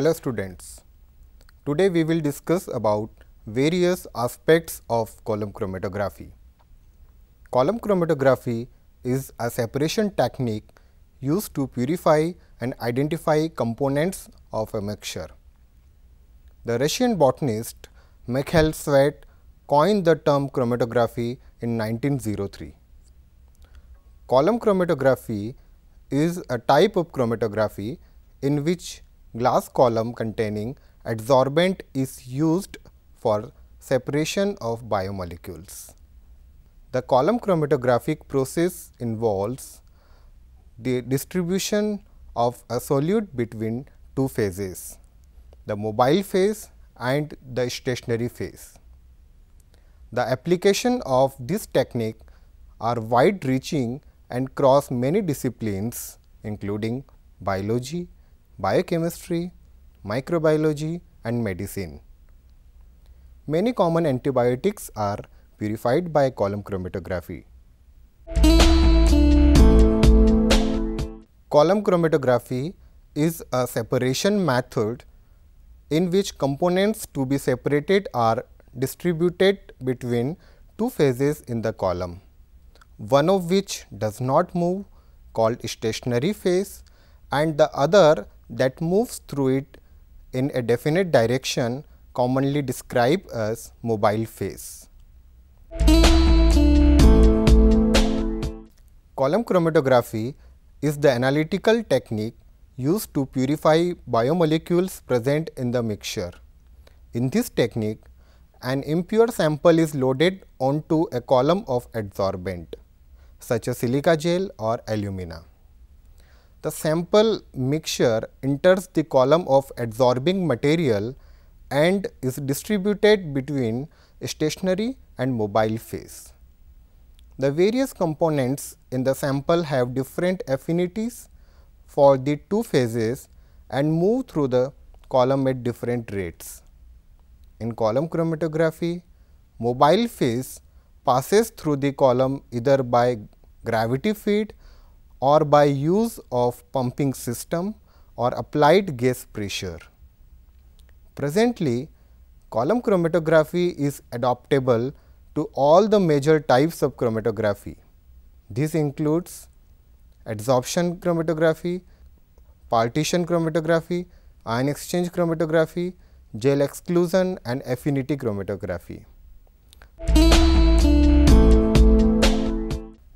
Hello students, today we will discuss about various aspects of column chromatography. Column chromatography is a separation technique used to purify and identify components of a mixture. The Russian botanist Mikhail Svet coined the term chromatography in 1903. Column chromatography is a type of chromatography in which glass column containing adsorbent is used for separation of biomolecules. The column chromatographic process involves the distribution of a solute between two phases, the mobile phase and the stationary phase. The application of this technique are wide-reaching and cross many disciplines including biology, biochemistry, microbiology and medicine. Many common antibiotics are purified by column chromatography. Column chromatography is a separation method in which components to be separated are distributed between two phases in the column, one of which does not move called stationary phase and the other that moves through it in a definite direction commonly described as mobile phase. Column chromatography is the analytical technique used to purify biomolecules present in the mixture. In this technique, an impure sample is loaded onto a column of adsorbent, such as silica gel or alumina. The sample mixture enters the column of adsorbing material and is distributed between stationary and mobile phase. The various components in the sample have different affinities for the two phases and move through the column at different rates. In column chromatography, mobile phase passes through the column either by gravity feed or by use of pumping system or applied gas pressure. Presently, column chromatography is adaptable to all the major types of chromatography. This includes adsorption chromatography, partition chromatography, ion exchange chromatography, gel exclusion and affinity chromatography.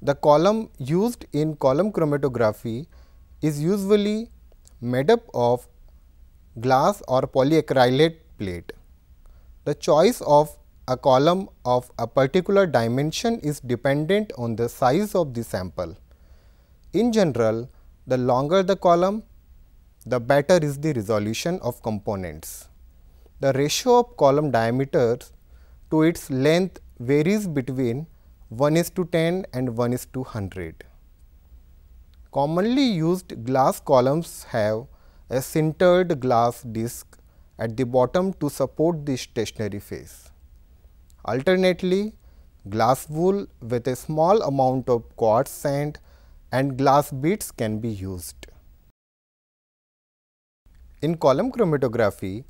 The column used in column chromatography is usually made up of glass or polyacrylate plate. The choice of a column of a particular dimension is dependent on the size of the sample. In general, the longer the column, the better is the resolution of components. The ratio of column diameters to its length varies between 1:10 and 1:100. Commonly used glass columns have a sintered glass disc at the bottom to support the stationary phase. Alternately, glass wool with a small amount of quartz sand and glass beads can be used. In column chromatography,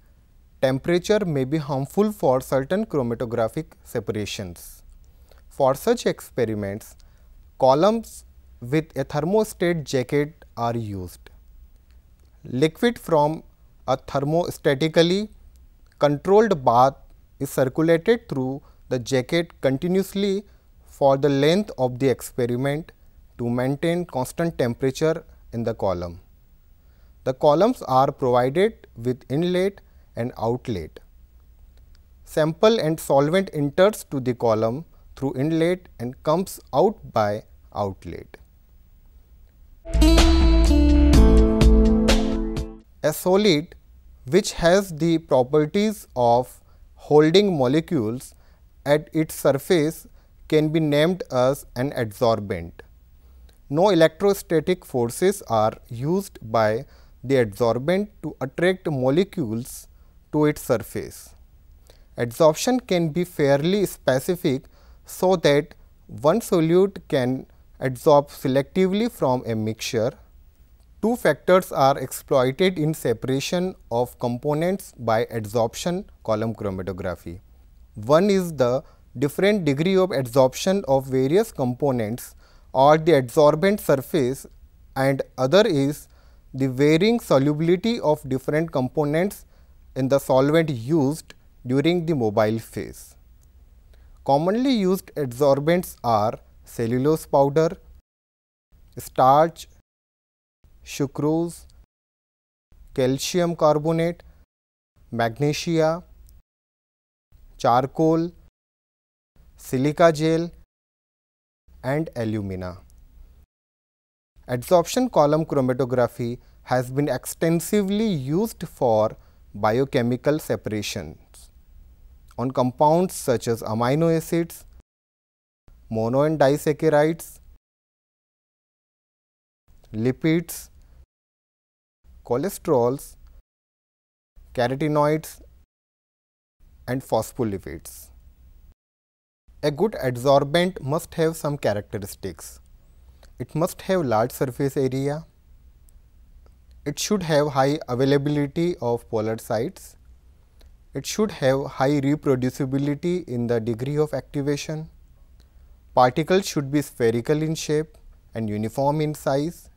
temperature may be harmful for certain chromatographic separations. For such experiments, columns with a thermostat jacket are used. Liquid from a thermostatically controlled bath is circulated through the jacket continuously for the length of the experiment to maintain constant temperature in the column. The columns are provided with inlet and outlet. Sample and solvent enters to the column through inlet and comes out by outlet. A solid which has the properties of holding molecules at its surface can be named as an adsorbent. No electrostatic forces are used by the adsorbent to attract molecules to its surface. Adsorption can be fairly specific so that one solute can adsorb selectively from a mixture Two factors are exploited in separation of components by adsorption column chromatography. One is the different degree of adsorption of various components or the adsorbent surface, and other is the varying solubility of different components in the solvent used during the mobile phase. Commonly used adsorbents are cellulose powder, starch, sucrose, calcium carbonate, magnesia, charcoal, silica gel and alumina. Adsorption column chromatography has been extensively used for biochemical separations on compounds such as amino acids, mono and disaccharides, lipids, cholesterols, carotenoids and phospholipids. A good adsorbent must have some characteristics. It must have large surface area. It should have high availability of polar sites. It should have high reproducibility in the degree of activation. Particles should be spherical in shape and uniform in size.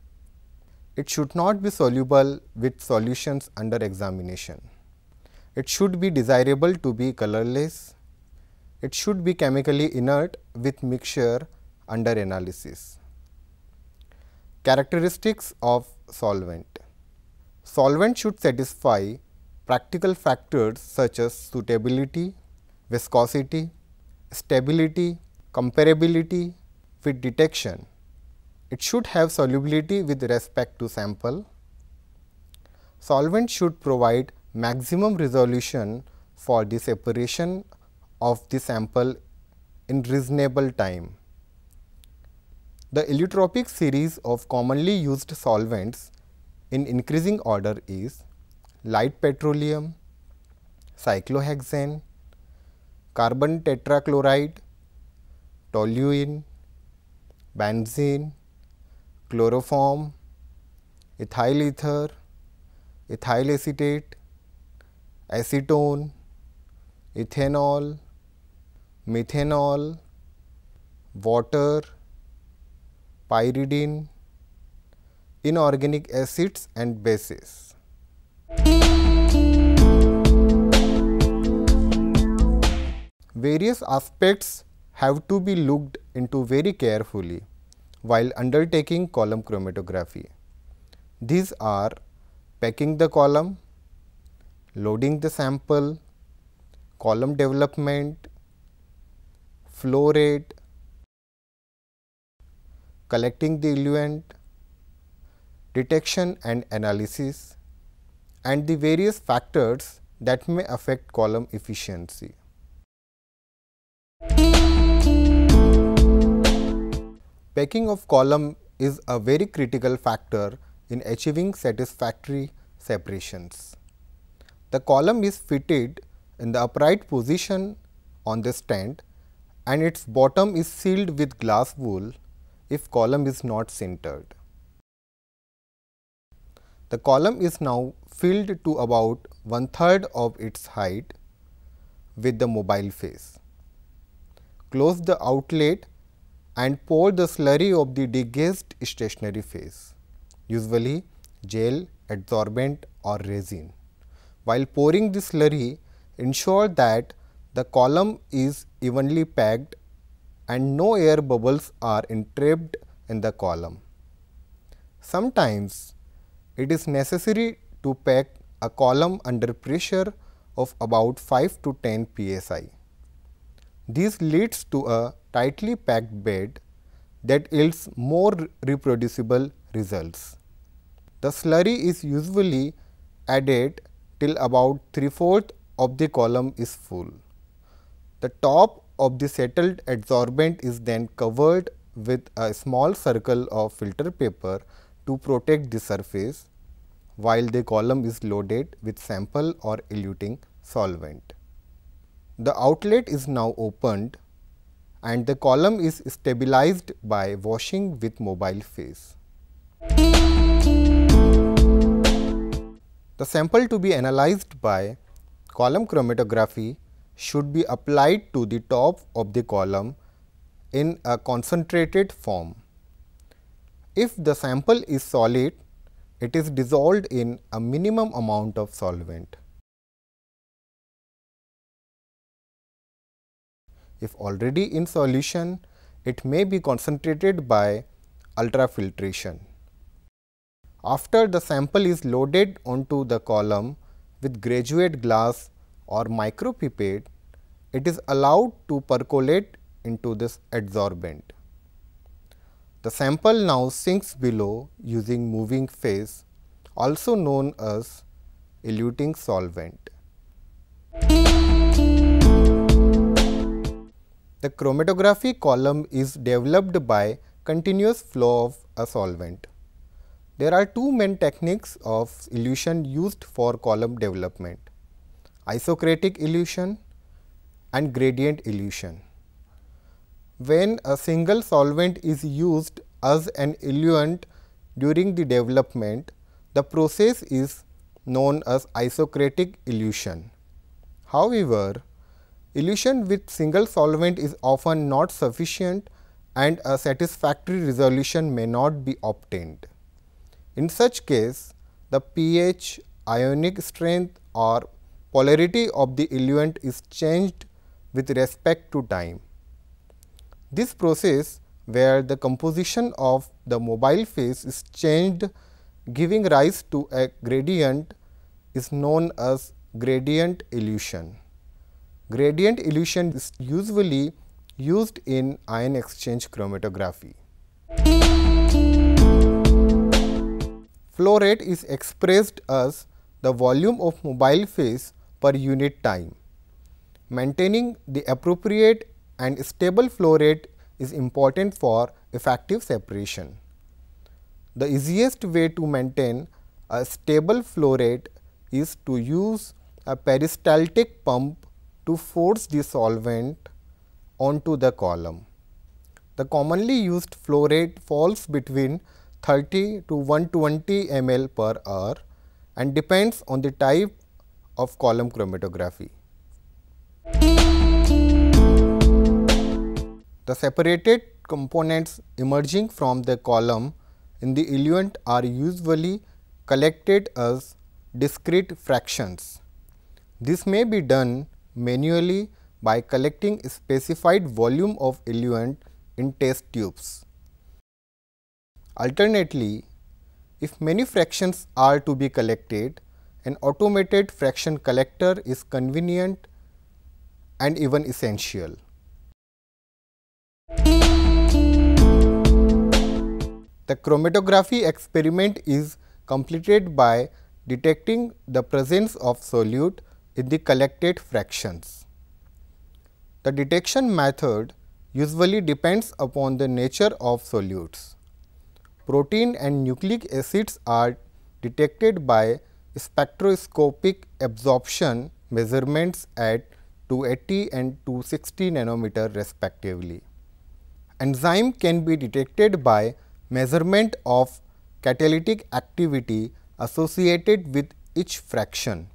It should not be soluble with solutions under examination. It should be desirable to be colorless. It should be chemically inert with mixture under analysis. Characteristics of solvent. Solvent should satisfy practical factors such as suitability, viscosity, stability, comparability with detection. It should have solubility with respect to sample. Solvent should provide maximum resolution for the separation of the sample in reasonable time. The allotropic series of commonly used solvents in increasing order is light petroleum, cyclohexane, carbon tetrachloride, toluene, benzene, chloroform, ethyl ether, ethyl acetate, acetone, ethanol, methanol, water, pyridine, inorganic acids and bases. Various aspects have to be looked into very carefully while undertaking column chromatography. These are packing the column, loading the sample, column development, flow rate, collecting the eluent, detection and analysis, and the various factors that may affect column efficiency. Packing of column is a very critical factor in achieving satisfactory separations. The column is fitted in the upright position on the stand and its bottom is sealed with glass wool if column is not sintered. The column is now filled to about 1/3 of its height with the mobile phase. Close the outlet and pour the slurry of the degazed stationary phase, usually gel, adsorbent or resin. While pouring the slurry, ensure that the column is evenly packed and no air bubbles are entrapped in the column. Sometimes it is necessary to pack a column under pressure of about 5 to 10 psi. This leads to a tightly packed bed that yields more reproducible results. The slurry is usually added till about 3/4 of the column is full. The top of the settled adsorbent is then covered with a small circle of filter paper to protect the surface, while the column is loaded with sample or eluting solvent. The outlet is now opened and the column is stabilized by washing with mobile phase. The sample to be analyzed by column chromatography should be applied to the top of the column in a concentrated form. If the sample is solid, it is dissolved in a minimum amount of solvent. If already in solution, it may be concentrated by ultrafiltration. After the sample is loaded onto the column with graduate glass or micropipette, it is allowed to percolate into this adsorbent. The sample now sinks below using moving phase, also known as eluting solvent. The chromatography column is developed by continuous flow of a solvent. There are two main techniques of elution used for column development: isocratic elution and gradient elution. When a single solvent is used as an eluent during the development, the process is known as isocratic elution. However, elution with single solvent is often not sufficient and a satisfactory resolution may not be obtained. In such case, the pH, ionic strength or polarity of the eluent is changed with respect to time. This process, where the composition of the mobile phase is changed, giving rise to a gradient, is known as gradient elution. Gradient elution is usually used in ion exchange chromatography. Flow rate is expressed as the volume of mobile phase per unit time. Maintaining the appropriate and stable flow rate is important for effective separation. The easiest way to maintain a stable flow rate is to use a peristaltic pump to force the solvent onto the column. The commonly used flow rate falls between 30 to 120 ml per hour and depends on the type of column chromatography. The separated components emerging from the column in the eluent are usually collected as discrete fractions. This may be done manually by collecting a specified volume of eluent in test tubes. Alternately, if many fractions are to be collected, an automated fraction collector is convenient and even essential. The chromatography experiment is completed by detecting the presence of solute in the collected fractions. The detection method usually depends upon the nature of solutes. Protein and nucleic acids are detected by spectroscopic absorption measurements at 280 and 260 nanometer respectively. Enzyme can be detected by measurement of catalytic activity associated with each fraction.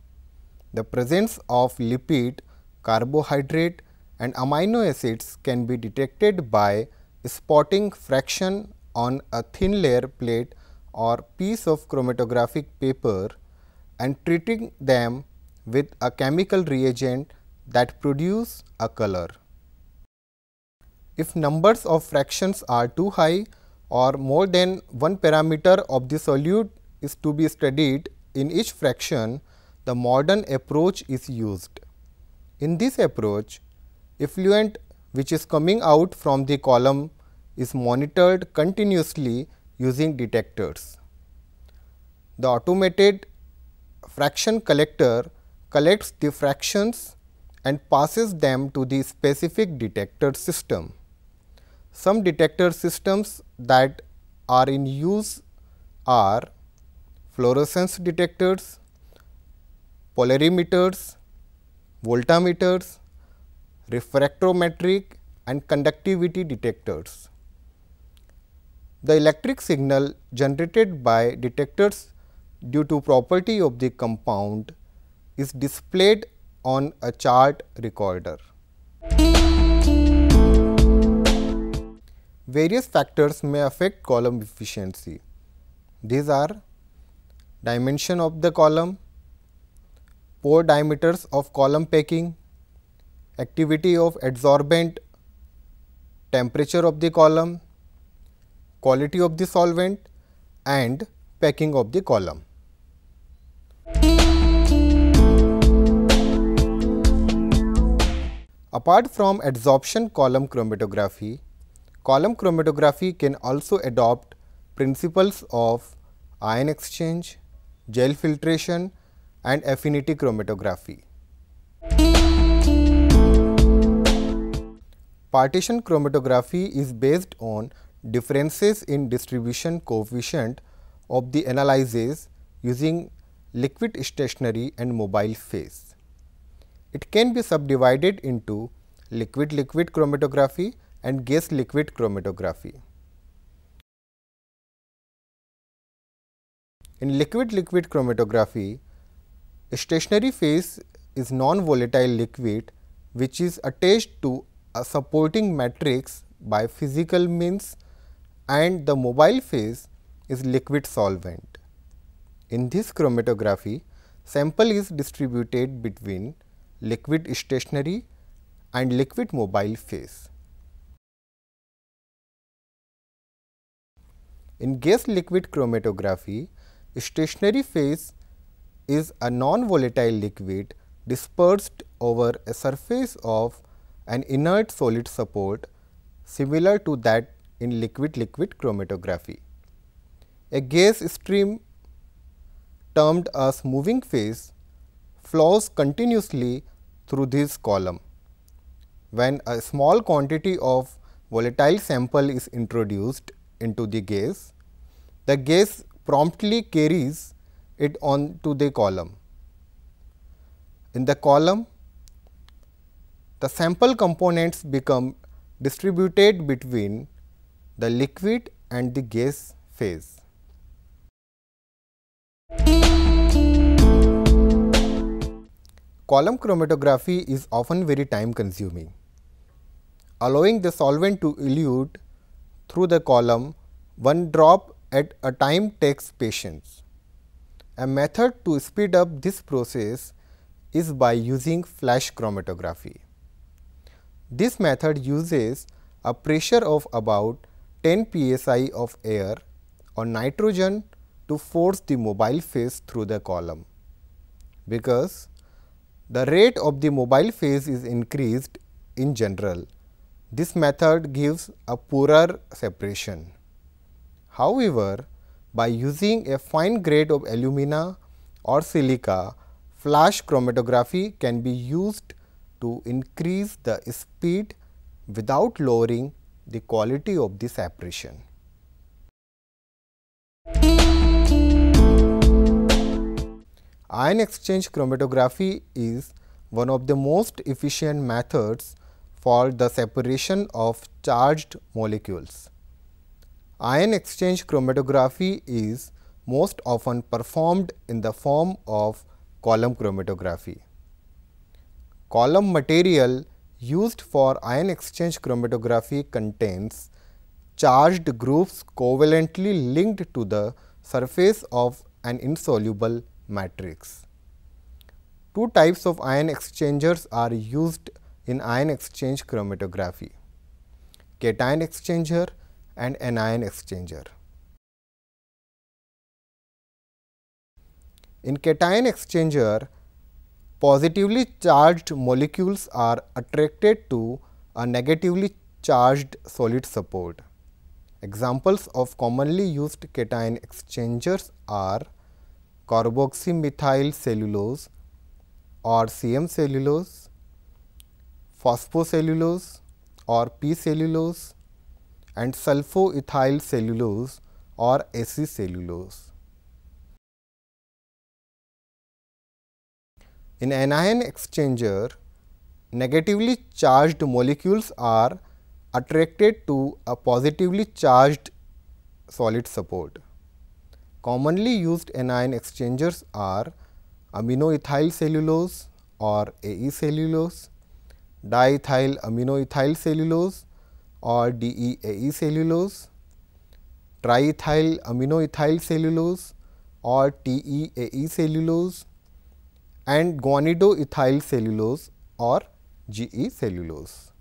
The presence of lipid, carbohydrate and amino acids can be detected by spotting fraction on a thin layer plate or piece of chromatographic paper and treating them with a chemical reagent that produce a color. If numbers of fractions are too high or more than one parameter of the solute is to be studied in each fraction, the modern approach is used. In this approach, effluent which is coming out from the column is monitored continuously using detectors. The automated fraction collector collects the fractions and passes them to the specific detector system. Some detector systems that are in use are fluorescence detectors, polarimeters, voltammeters, refractometric and conductivity detectors. The electric signal generated by detectors due to property of the compound is displayed on a chart recorder. Various factors may affect column efficiency. These are dimension of the column, pore diameters of column packing, activity of adsorbent, temperature of the column, quality of the solvent and packing of the column. Apart from adsorption column chromatography can also adopt principles of ion exchange, gel filtration and affinity chromatography. Partition chromatography is based on differences in distribution coefficient of the analyses using liquid stationary and mobile phase. It can be subdivided into liquid-liquid chromatography and gas-liquid chromatography. In liquid-liquid chromatography, stationary phase is non-volatile liquid which is attached to a supporting matrix by physical means, and the mobile phase is liquid solvent. In this chromatography, sample is distributed between liquid stationary and liquid mobile phase. In gas liquid chromatography, stationary phase is a non-volatile liquid dispersed over a surface of an inert solid support similar to that in liquid-liquid chromatography. A gas stream termed as moving phase flows continuously through this column. When a small quantity of volatile sample is introduced into the gas promptly carries it on to the column. In the column, the sample components become distributed between the liquid and the gas phase. Column chromatography is often very time consuming. Allowing the solvent to elute through the column one drop at a time takes patience. A method to speed up this process is by using flash chromatography. This method uses a pressure of about 10 psi of air or nitrogen to force the mobile phase through the column. Because the rate of the mobile phase is increased in general, this method gives a poorer separation. However, by using a fine grade of alumina or silica, flash chromatography can be used to increase the speed without lowering the quality of the separation. Ion exchange chromatography is one of the most efficient methods for the separation of charged molecules. Ion exchange chromatography is most often performed in the form of column chromatography. Column material used for ion exchange chromatography contains charged groups covalently linked to the surface of an insoluble matrix. Two types of ion exchangers are used in ion exchange chromatography: cation exchanger and anion exchanger. In cation exchanger, positively charged molecules are attracted to a negatively charged solid support. Examples of commonly used cation exchangers are carboxymethyl cellulose or CM cellulose, phosphocellulose or P cellulose, and sulfoethyl cellulose or AC cellulose. In anion exchanger, negatively charged molecules are attracted to a positively charged solid support. Commonly used anion exchangers are aminoethyl cellulose or AE cellulose, diethyl aminoethyl cellulose or DEAE cellulose, triethyl aminoethyl cellulose or TEAE cellulose, and guanidoethyl cellulose or GE cellulose.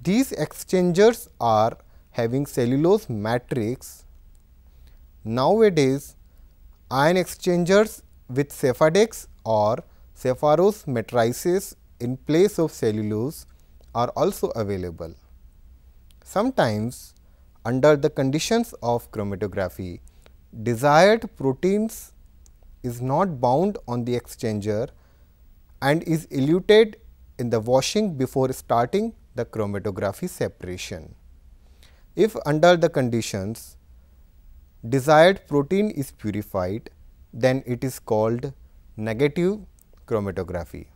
These exchangers are having cellulose matrix. Nowadays, ion exchangers with Sephadex or Sepharose matrices in place of cellulose are also available. Sometimes, under the conditions of chromatography, desired proteins is not bound on the exchanger and is eluted in the washing before starting the chromatography separation. If under the conditions desired protein is purified, then it is called negative chromatography.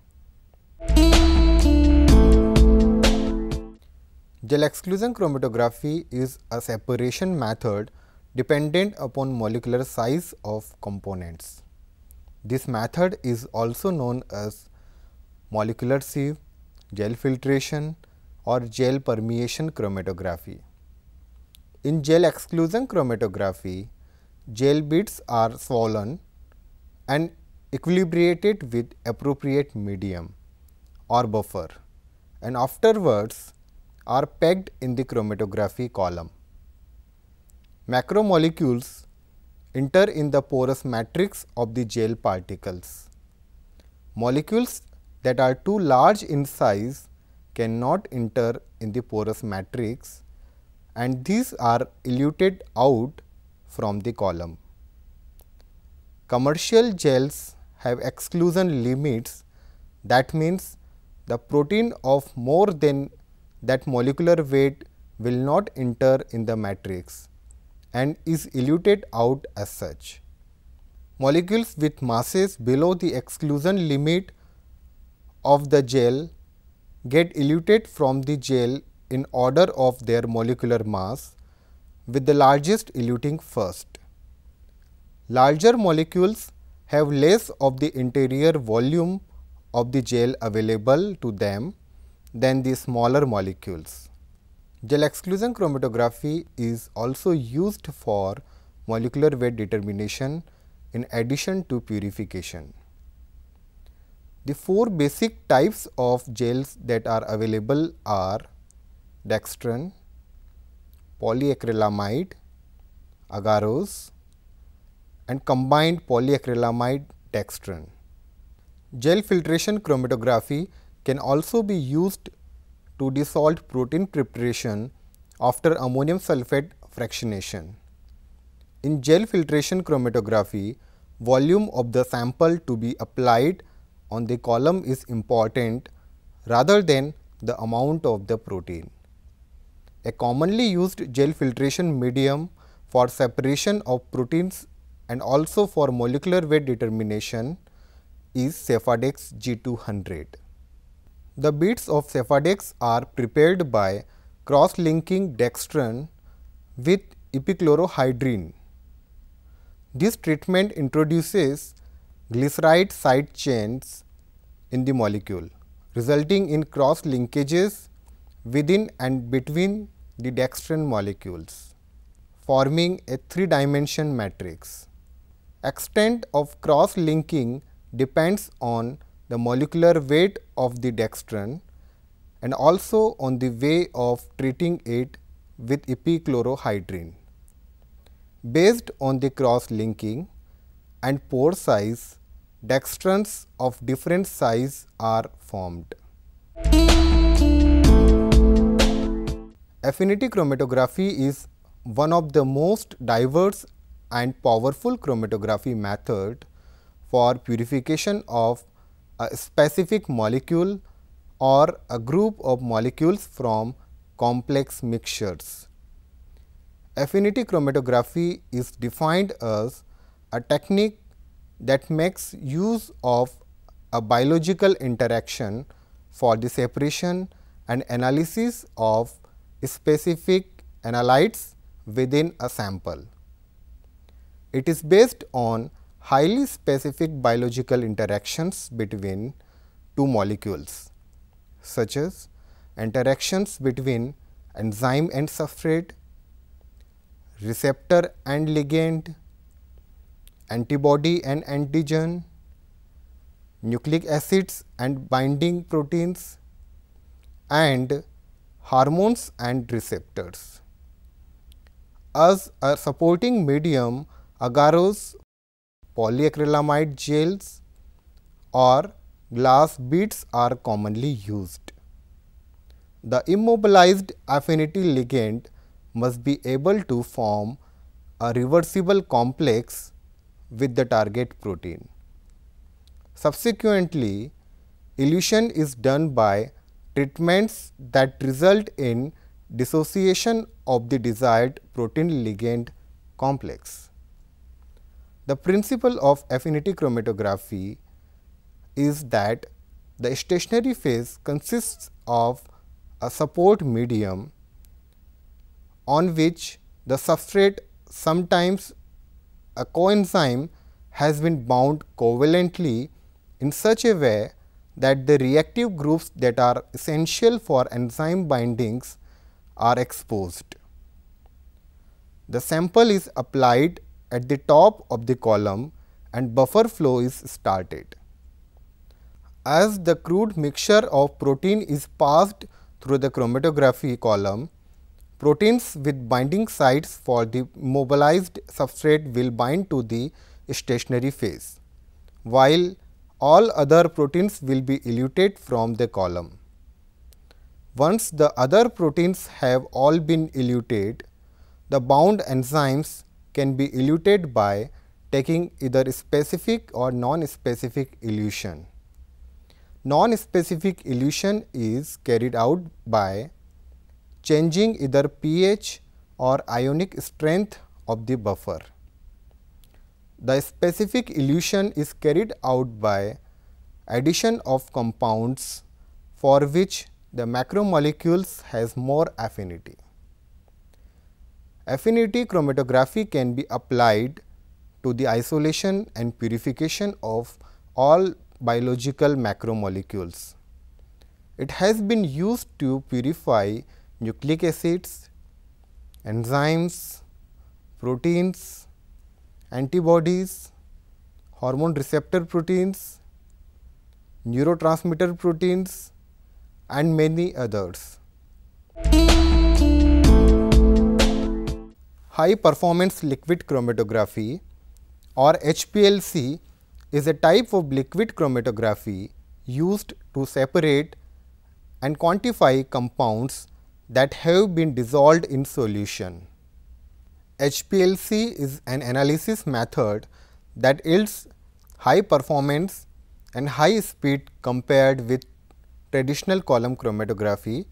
Gel exclusion chromatography is a separation method dependent upon molecular size of components. This method is also known as molecular sieve, gel filtration or gel permeation chromatography. In gel exclusion chromatography, gel bits are swollen and equilibrated with appropriate medium or buffer and afterwards are pegged in the chromatography column. Macromolecules enter in the porous matrix of the gel particles. Molecules that are too large in size cannot enter in the porous matrix and these are eluted out from the column. Commercial gels have exclusion limits, that means the protein of more than that molecular weight will not enter in the matrix and is eluted out as such. Molecules with masses below the exclusion limit of the gel get eluted from the gel in order of their molecular mass, with the largest eluting first. Larger molecules have less of the interior volume of the gel available to them than the smaller molecules. Gel exclusion chromatography is also used for molecular weight determination in addition to purification. The four basic types of gels that are available are dextran, polyacrylamide, agarose and combined polyacrylamide dextran. Gel filtration chromatography can also be used to dissolve protein preparation after ammonium sulfate fractionation. In gel filtration chromatography, volume of the sample to be applied on the column is important rather than the amount of the protein. A commonly used gel filtration medium for separation of proteins and also for molecular weight determination is Sephadex G200. The bits of Sephadex are prepared by cross-linking dextran with epichlorohydrin. This treatment introduces glyceride side chains in the molecule, resulting in cross linkages within and between the dextran molecules, forming a three-dimension matrix. Extent of cross linking depends on the molecular weight of the dextran and also on the way of treating it with epichlorohydrin. Based on the cross linking and pore size, dextrans of different size are formed. Affinity chromatography is one of the most diverse and powerful chromatography method for purification of a specific molecule or a group of molecules from complex mixtures. Affinity chromatography is defined as a technique that makes use of a biological interaction for the separation and analysis of specific analytes within a sample. It is based on highly specific biological interactions between two molecules, such as interactions between enzyme and substrate, receptor and ligand, antibody and antigen, nucleic acids and binding proteins, and hormones and receptors. As a supporting medium, agarose, polyacrylamide gels, or glass beads are commonly used. The immobilized affinity ligand must be able to form a reversible complex with the target protein. Subsequently, elution is done by treatments that result in dissociation of the desired protein ligand complex. The principle of affinity chromatography is that the stationary phase consists of a support medium on which the substrate, sometimes a coenzyme, has been bound covalently in such a way that the reactive groups that are essential for enzyme bindings are exposed. The sample is applied at the top of the column and buffer flow is started. As the crude mixture of protein is passed through the chromatography column, proteins with binding sites for the mobilized substrate will bind to the stationary phase, while all other proteins will be eluted from the column. Once the other proteins have all been eluted, the bound enzymes can be eluted by taking either specific or non-specific elution. Non-specific elution is carried out by changing either pH or ionic strength of the buffer. The specific elution is carried out by addition of compounds for which the macromolecules has more affinity. Affinity chromatography can be applied to the isolation and purification of all biological macromolecules. It has been used to purify nucleic acids, enzymes, proteins, antibodies, hormone receptor proteins, neurotransmitter proteins, and many others. High performance liquid chromatography, or HPLC, is a type of liquid chromatography used to separate and quantify compounds that have been dissolved in solution. HPLC is an analysis method that yields high performance and high speed compared with traditional column chromatography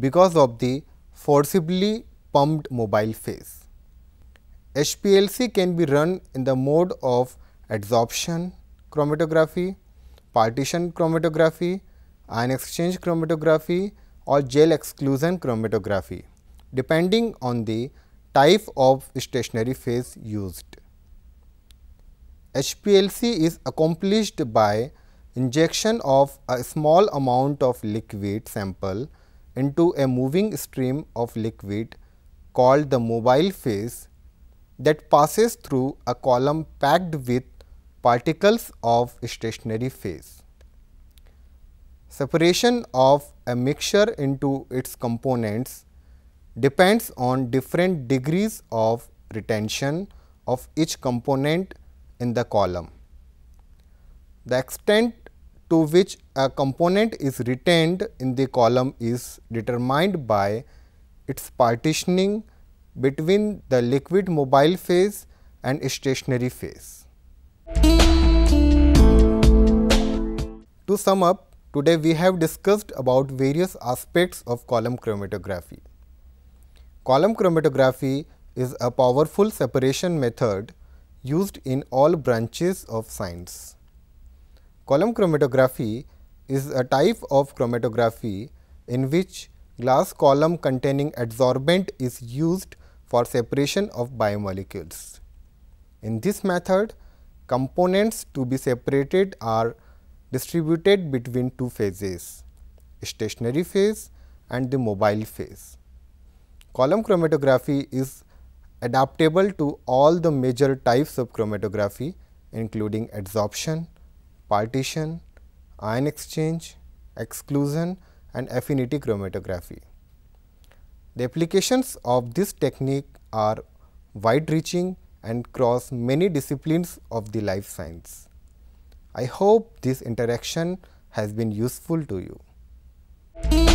because of the forcibly pumped mobile phase. HPLC can be run in the mode of adsorption chromatography, partition chromatography, ion exchange chromatography, or gel exclusion chromatography, depending on the type of stationary phase used. HPLC is accomplished by injection of a small amount of liquid sample into a moving stream of liquid called the mobile phase that passes through a column packed with particles of stationary phase. Separation of a mixture into its components depends on different degrees of retention of each component in the column. The extent to which a component is retained in the column is determined by its partitioning between the liquid mobile phase and stationary phase. To sum up, today we have discussed about various aspects of column chromatography. Column chromatography is a powerful separation method used in all branches of science. Column chromatography is a type of chromatography in which glass column containing adsorbent is used for separation of biomolecules. In this method, components to be separated are distributed between two phases, stationary phase and the mobile phase. Column chromatography is adaptable to all the major types of chromatography, including adsorption, partition, ion exchange, exclusion and affinity chromatography. The applications of this technique are wide-reaching and cross many disciplines of the life science. I hope this interaction has been useful to you.